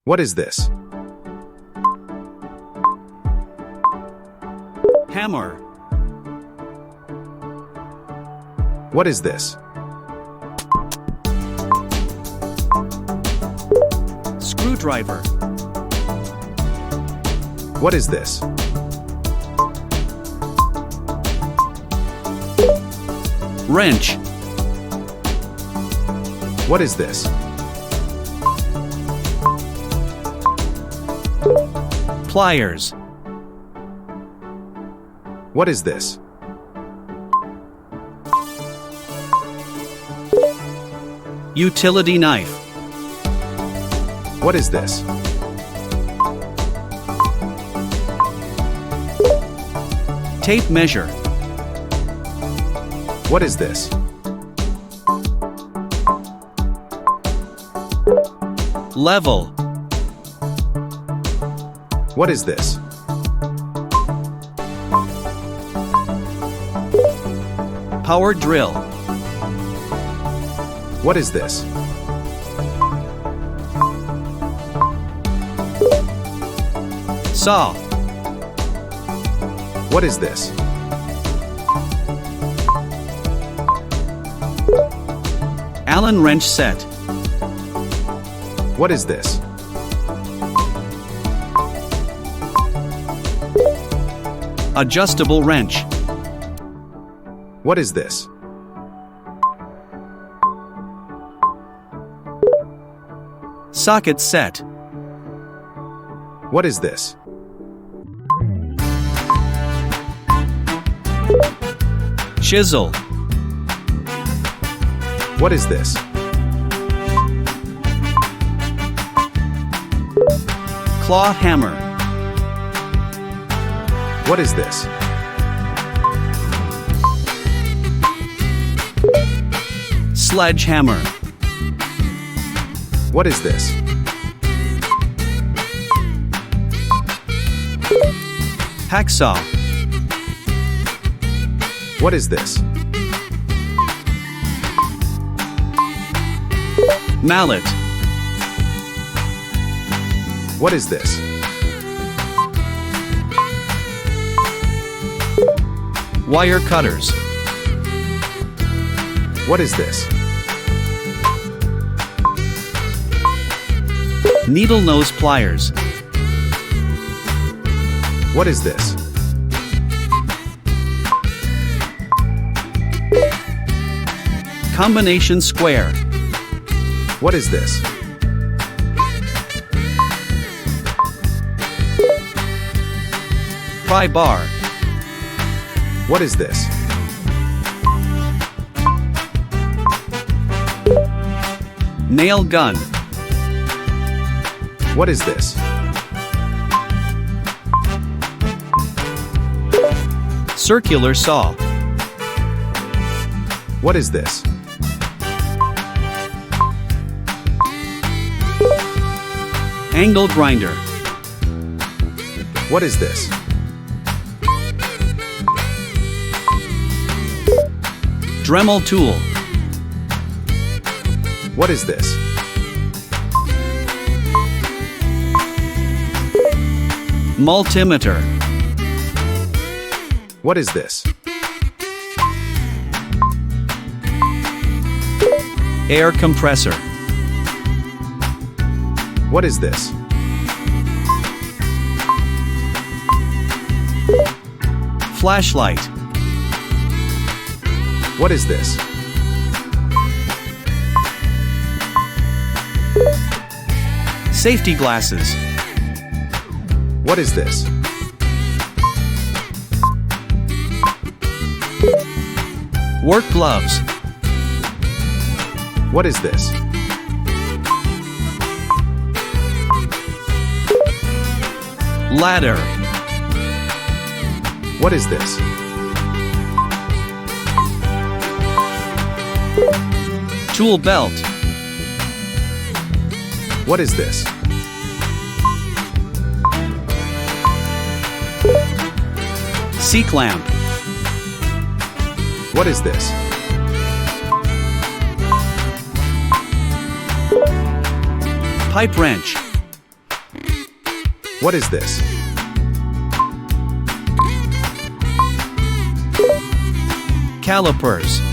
What is this? Hammer. What is this? Screwdriver. What is this? Wrench. What is this? Pliers. What is this? Utility knife. What is this? Tape measure. What is this? Level. What is this? Power drill. What is this? Saw. What is this? Allen wrench set. What is this? Adjustable wrench. What is this? Socket set. What is this? Chisel. What is this? Claw hammer. What is this? Sledgehammer. What is this? Hacksaw. What is this? Mallet. What is this? Wire cutters. What is this? Needle nose pliers. What is this? Combination square. What is this? Pry bar. What is this? Nail gun. What is this? Circular saw. What is this? Angle grinder. What is this? Dremel tool. What is this? Multimeter. What is this? Air compressor. What is this? Flashlight. What is this? Safety glasses. What is this? Work gloves. What is this? Ladder. What is this? Tool belt. What is this? C-clamp. What is this? Pipe wrench. What is this? Calipers.